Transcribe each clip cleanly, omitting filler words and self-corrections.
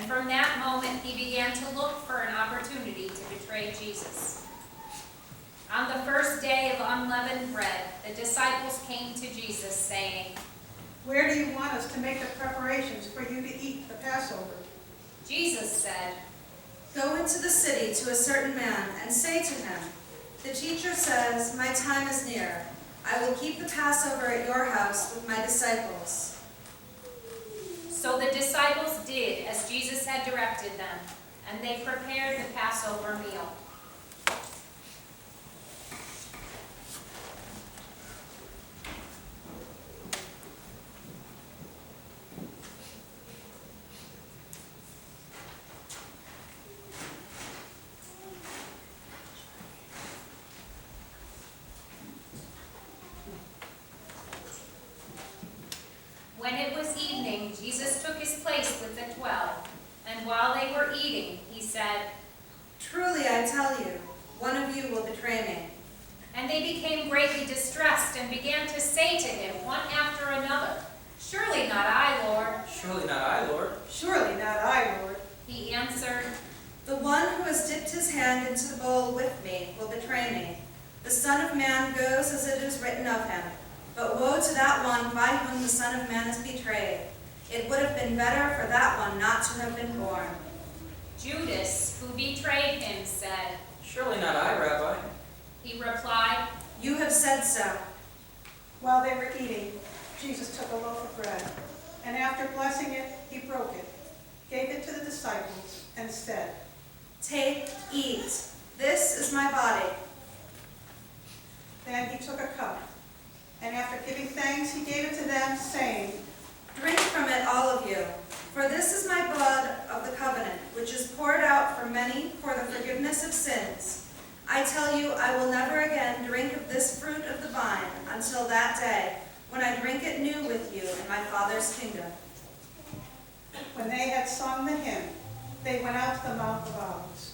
from that moment he began to look for an opportunity to betray Jesus. On the first day of unleavened bread, the disciples came to Jesus, saying, "Where do you want us to make the preparations for you to eat the Passover?" Jesus said, "Go into the city to a certain man and say to him, 'The teacher says, my time is near. I will keep the Passover at your house with my disciples.'" So the disciples did as Jesus had directed them, and they prepared the Passover meal. When it was evening, Jesus took his place with the 12, and while they were eating, he said, "Truly I tell you, one of you will betray me." And they became greatly distressed and began to say to him one after another, "Surely not I, Lord." Surely not I, Lord. "Surely not I, Lord." He answered, "The one who has dipped his hand into the bowl with me will betray me. The Son of Man goes as it is written of him. But woe to that one by whom the Son of Man is betrayed. It would have been better for that one not to have been born." Judas, who betrayed him, said, Surely not I, Rabbi. He replied, "You have said so." While they were eating, Jesus took a loaf of bread, and after blessing it, he broke it, gave it to the disciples, and said, "Take, eat. This is my body." Then he took a cup, and after giving thanks, he gave it to them, saying, Drink from it, all of you. For this is my blood of the covenant, which is poured out for many for the forgiveness of sins. I tell you, I will never again drink of this fruit of the vine until that day, when I drink it new with you in my Father's kingdom. When they had sung the hymn, they went out to the Mount of Olives.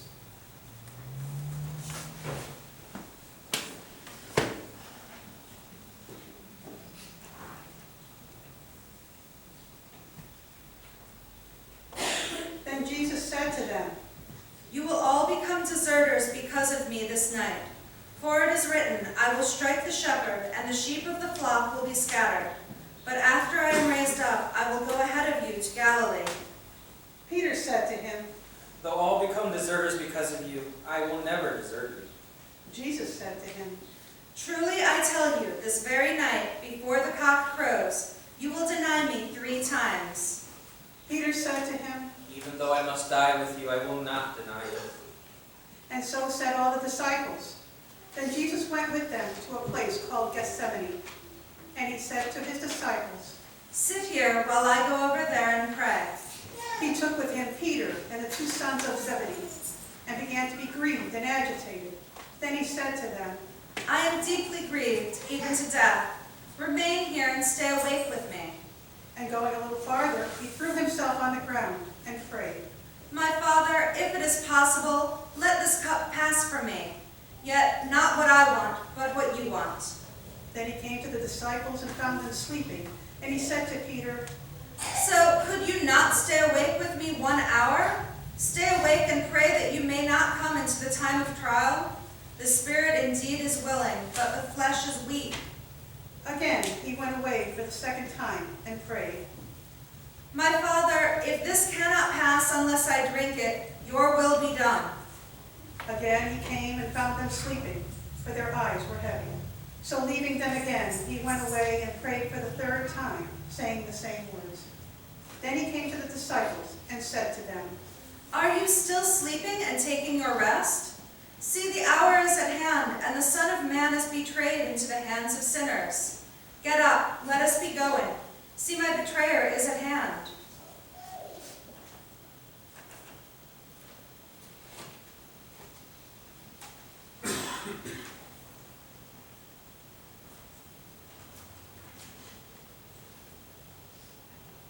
Then Jesus said to them, You will all become deserters because of me this night. For it is written, I will strike the shepherd, and the sheep of the flock will be scattered. But after I am raised up, I will go ahead of you to Galilee. Peter said to him, Though all become deserters because of you, I will never desert you. Jesus said to him, Truly I tell you, this very night, before the cock crows, you will deny me 3 times. Peter said to him, Even though I must die with you, I will not deny you. and so said all the disciples. Then Jesus went with them to a place called Gethsemane, and he said to his disciples, Sit here while I go over there and pray. He took with him Peter and the 2 sons of Zebedee, and began to be grieved and agitated. Then he said to them, I am deeply grieved, even to death. Remain here and stay awake with me. and going a little farther, he threw himself on the ground and prayed. My Father, if it is possible, let this cup pass from me. Yet not what I want, but what you want. Then he came to the disciples and found them sleeping, and he said to Peter, So could you not stay awake with me 1 hour? Stay awake and pray that you may not come into the time of trial. The spirit indeed is willing, but the flesh is weak. Again, he went away for the 2nd time and prayed. My Father, if this cannot pass unless I drink it, your will be done. Again he came and found them sleeping, for their eyes were heavy. So leaving them again, he went away and prayed for the 3rd time, saying the same words. Then he came to the disciples and said to them, Are you still sleeping and taking your rest? See, the hour is at hand, and the Son of Man is betrayed into the hands of sinners. Get up, let us be going. See, my betrayer is at hand.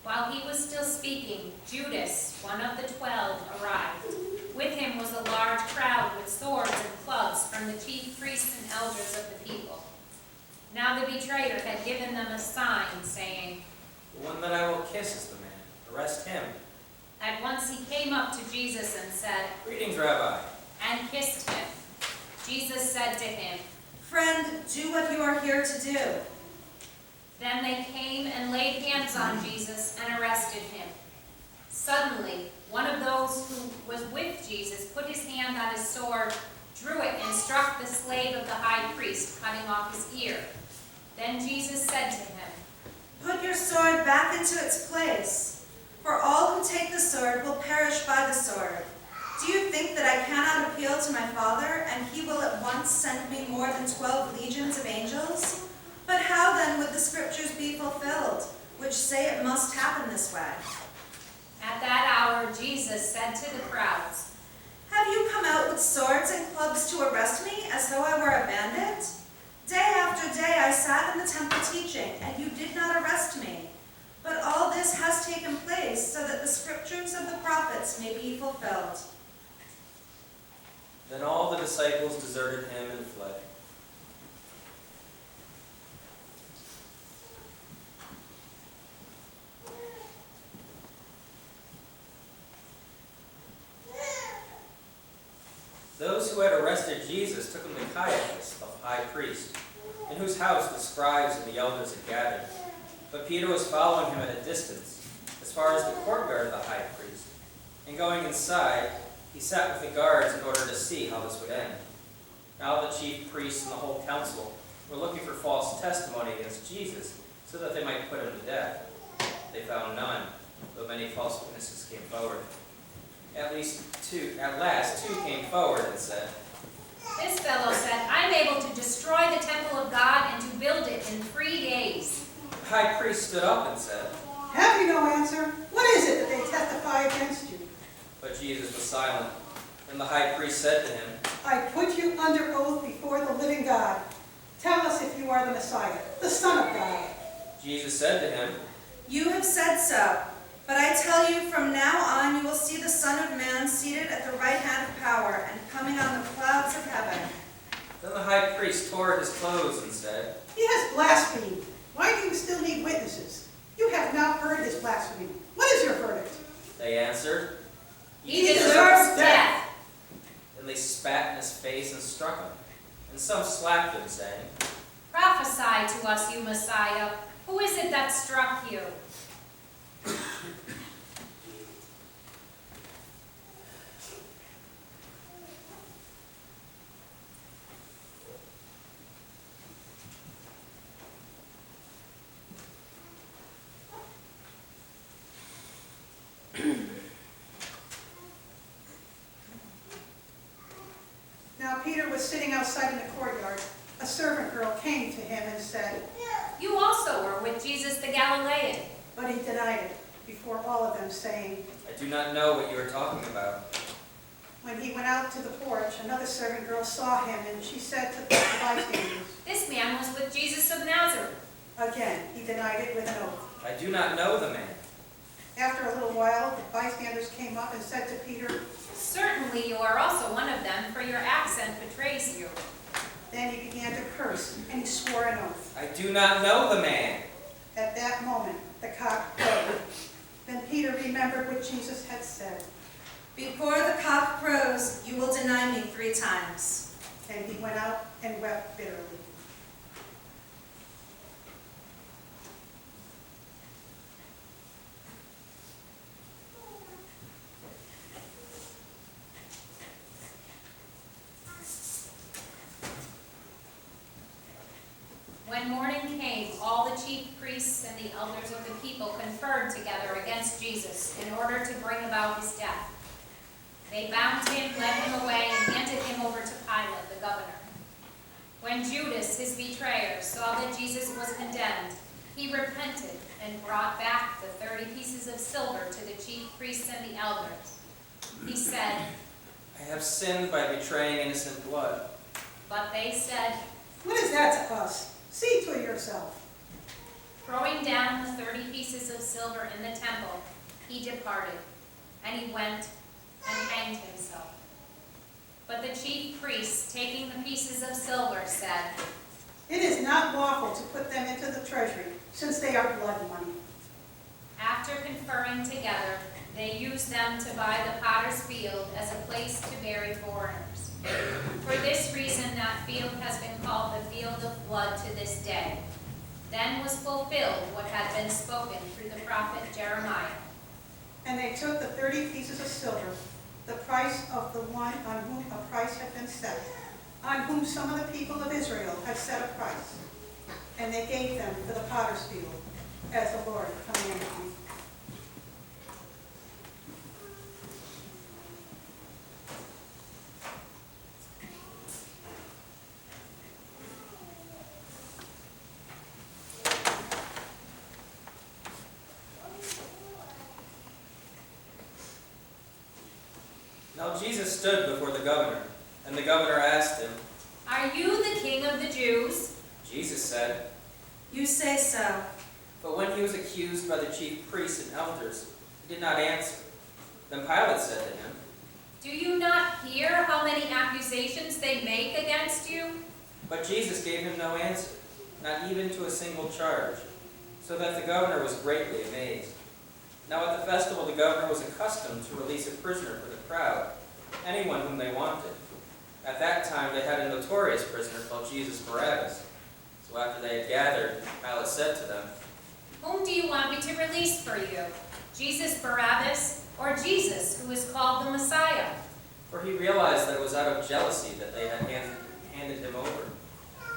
While he was still speaking, Judas, one of the 12, arrived. With him was a large crowd with swords and clubs from the chief priests and elders of the people. Now the betrayer had given them a sign, saying, The one that I will kiss is the man. Arrest him. At once he came up to Jesus and said, "Greetings, Rabbi." and kissed him. Jesus said to him, Friend, do what you are here to do. Then they came and laid hands on Jesus and arrested him. Suddenly, one of those who was with Jesus put his hand on his sword, drew it, and struck the slave of the high priest, cutting off his ear. Then Jesus said to him, Put your sword back into its place, for all who take the sword will perish by the sword. Do you think that I cannot appeal to my Father, and he will at once send me more than 12 legions of angels? But how then would the scriptures be fulfilled, which say it must happen this way? At that hour Jesus said to the crowds, Have you come out with swords and clubs to arrest me, as though I were a bandit? Day after day I sat in the temple teaching, and you did not arrest me. But all this has taken place so that the scriptures of the prophets may be fulfilled. Then all the disciples deserted him and fled. Those who had arrested Jesus took him to Caiaphas, the high priest, in whose house the scribes and the elders had gathered. But Peter was following him at a distance, as far as the courtyard of the high priest. And going inside, he sat with the guards in order to see how this would end. Now the chief priests and the whole council were looking for false testimony against Jesus, so that they might put him to death. They found none, though many false witnesses came forward. At last two came forward and said, This fellow said, I'm able to destroy the temple of God and to build it in 3 days. The high priest stood up and said, Have you no answer? What is it that they testify against you? but Jesus was silent. Then the high priest said to him, I put you under oath before the living God. Tell us if you are the Messiah, the Son of God. Jesus said to him, You have said so, but I tell you, from now on you will see the Son of Man seated at the right hand of power and coming on the clouds of heaven. Then the high priest tore his clothes and said, He has blasphemed. Why do you still need witnesses? You have not heard his blasphemy. What is your verdict? They answered, He deserves death. Then they spat in his face and struck him. And some slapped him, saying, Prophesy to us, you Messiah. Who is it that struck you? Now Peter was sitting outside in the courtyard. A servant girl came to him and said, You also were with Jesus the Galilean. but he denied it before all of them, saying, I do not know what you are talking about. When he went out to the porch, another servant girl saw him, and she said to the bystanders, This man was with Jesus of Nazareth. again, he denied it with an oath. I do not know the man. After a little while, the bystanders came up and said to Peter, Certainly you are also one of them, for your accent betrays you. then he began to curse, and he swore an oath. I do not know the man. At that moment, the cock crowed. Then Peter remembered what Jesus had said, Before the cock crows, you will deny me 3 times. and he went out and wept bitterly. When morning came, all the chief priests and the elders of the people conferred together against Jesus in order to bring about his death. They bound him, led him away, and handed him over to Pilate, the governor. When Judas, his betrayer, saw that Jesus was condemned, he repented and brought back the 30 pieces of silver to the chief priests and the elders. He said, I have sinned by betraying innocent blood. but they said, What is that to us? See to it yourself. Throwing down the 30 pieces of silver in the temple, he departed, and he went and hanged himself. But the chief priests, taking the pieces of silver, said, It is not lawful to put them into the treasury, since they are blood money. After conferring together, They used them to buy the potter's field as a place to bury foreigners. For this reason, that field has been called the field of blood to this day. Then was fulfilled what had been spoken through the prophet Jeremiah. And they took the 30 pieces of silver, the price of the one on whom a price had been set, on whom some of the people of Israel had set a price, and they gave them for the potter's field, as the Lord commanded me. Now Jesus stood before the governor, and the governor asked him, Are you the king of the Jews? Jesus said, You say so. but when he was accused by the chief priests and elders, he did not answer. Then Pilate said to him, Do you not hear how many accusations they make against you? But Jesus gave him no answer, not even to a single charge, so that the governor was greatly amazed. Now at the festival the governor was accustomed to release a prisoner for the crowd, anyone whom they wanted. At that time they had a notorious prisoner called Jesus Barabbas. So after they had gathered, Pilate said to them, Whom do you want me to release for you? Jesus Barabbas or Jesus, who is called the Messiah? for he realized that it was out of jealousy that they had handed him over.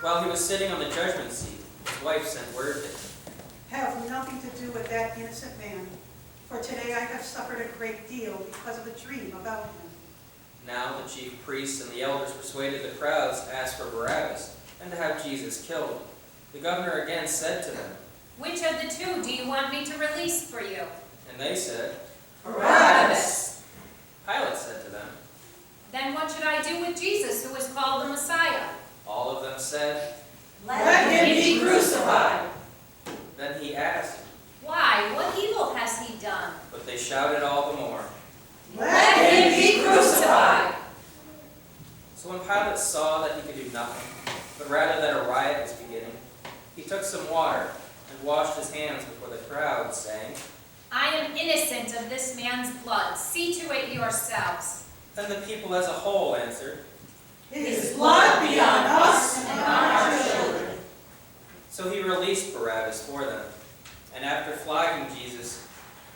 While he was sitting on the judgment seat, his wife sent word to him, Have nothing to do with that innocent man, for today I have suffered a great deal because of a dream about him. Now the chief priests and the elders persuaded the crowds to ask for Barabbas and to have Jesus killed. The governor again said to them, Which of the two do you want me to release for you? and they said, Barabbas. Pilate said to them. Then what should I do with Jesus, who is called the Messiah? All of them said. Let him be crucified. Then he asked, Why? What evil has he done? but they shouted all the more. Let him be crucified. So when Pilate saw that he could do nothing, but rather that a riot was beginning, he took some water and washed his hands before the crowd, saying, I am innocent of this man's blood. See to it yourselves. Then the people as a whole answered, His blood be on us and on our children. So he released Barabbas for them, and after flogging Jesus,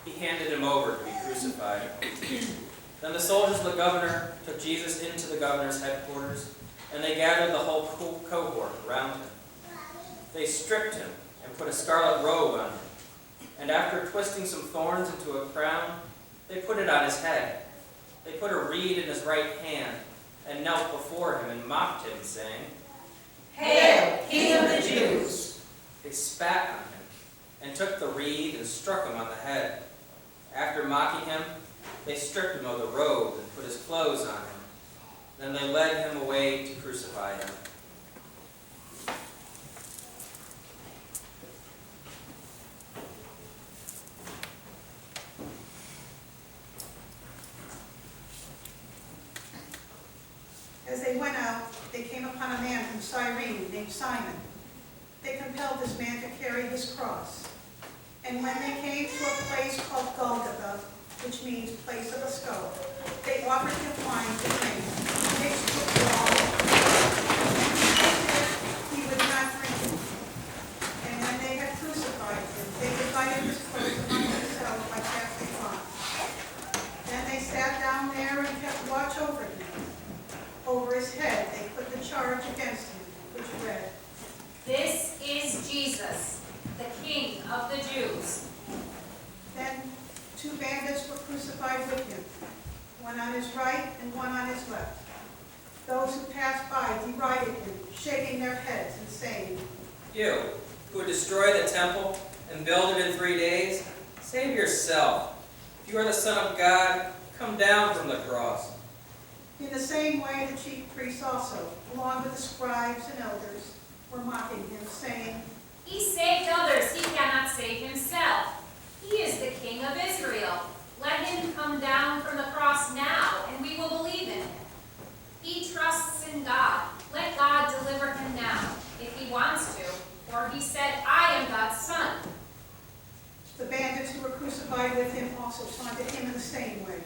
he handed him over to be crucified. Then the soldiers of the governor took Jesus into the governor's headquarters, and they gathered the whole cohort around him. They stripped him and put a scarlet robe on him, and after twisting some thorns into a crown, they put it on his head. They put a reed in his right hand, and knelt before him and mocked him, saying, Hail, King of the Jews. They spat on him, and took the reed and struck him on the head. After mocking him, they stripped him of the robe and put his clothes on him. Then they led him away to crucify him. As they went out, they came upon a man from Cyrene named Simon. They compelled this man to carry his cross. And when they came to a place called Golgotha, which means place of a skull, they offered him wine to drink, mixed with gall. And he tasted it, he would not drink it. And when they had crucified him, they divided his clothes among themselves by casting lots. Then they sat down there and kept watch over him. Over his head they put the charge against him, which read, This is Jesus, the King of the Jews. Then 2 bandits were crucified with him, one on his right and one on his left. Those who passed by derided him, shaking their heads and saying, You, who would destroy the temple and build it in 3 days, save yourself. If you are the Son of God, come down from the cross. In the same way the chief priests also, along with the scribes and elders, were mocking him, saying, He saved others, he cannot save himself. He is the King of Israel. Let him come down from the cross now, and we will believe in him. He trusts in God. Let God deliver him now, if he wants to, for he said, I am God's son. The bandits who were crucified with him also taunted him in the same way.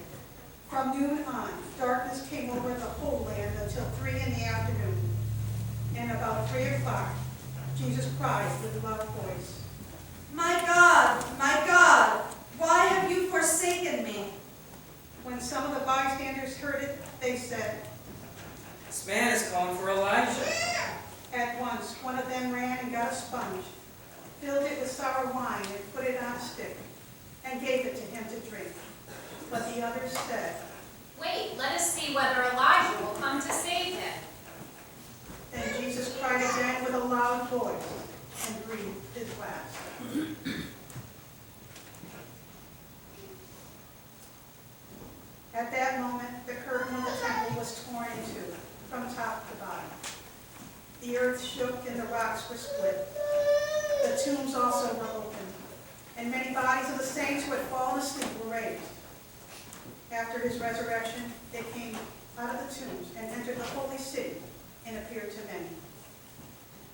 From noon on, darkness came over the whole land until 3 in the afternoon. And about 3 o'clock, Jesus cried with a loud voice, my God, why have you forsaken me?" When some of the bystanders heard it, they said, This man is calling for Elijah. at once one of them ran and got a sponge, filled it with sour wine, and put it on a stick, and gave it to him to drink. But the others said, Wait, let us see whether Elijah will come to save him. Then Jesus cried again with a loud voice and breathed his last. At that moment, the curtain of the temple was torn in two, from top to bottom. The earth shook and the rocks were split. The tombs also were opened, and many bodies of the saints who had fallen asleep were raised. After his resurrection, they came out of the tombs and entered the holy city and appeared to many.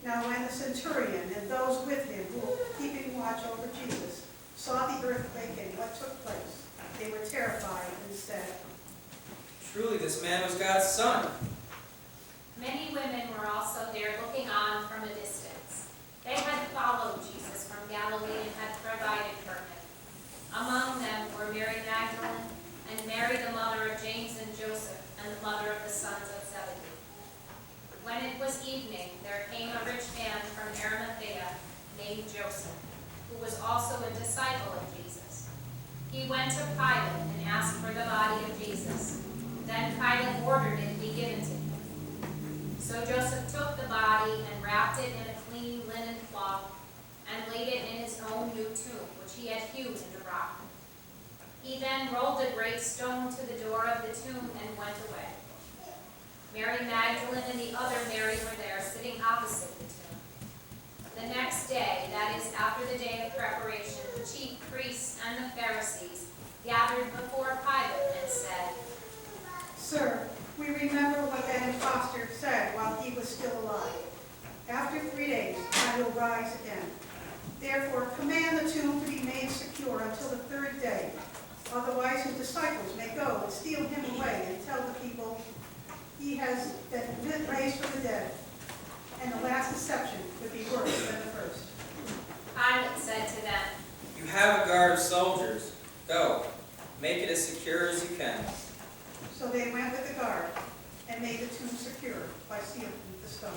Now when the centurion and those with him who were keeping watch over Jesus saw the earthquake and what took place, they were terrified and said, Truly this man was God's son. Many women were also there looking on from a distance. They had followed Jesus from Galilee and had provided for him. Among them were Mary Magdalene and Mary the mother of James and Joseph and the mother of the sons of Zebedee. When it was evening, there came a rich man from Arimathea named Joseph, who was also a disciple of Jesus. He went to Pilate and asked for the body of Jesus. Then Pilate ordered it be given to him. So Joseph took the body and wrapped it in a clean linen cloth and laid it in his own new tomb, which he had hewn in the rock. He then rolled a great stone to the door of the tomb and went away. Mary Magdalene and the other Mary were there, sitting opposite the tomb. The next day, that is, after the day of preparation, the chief priests and the Pharisees gathered before Pilate and said, Sir, we remember what that impostor said while he was still alive. After 3 days, I will rise again. Therefore, command the tomb to be made secure until the 3rd day. Otherwise, his disciples may go and steal him away and tell the people he has been raised from the dead. And the last deception would be worse than the first. Pilate said to them, You have a guard of soldiers. Go, make it as secure as you can. So they went with the guard and made the tomb secure by sealing the stone.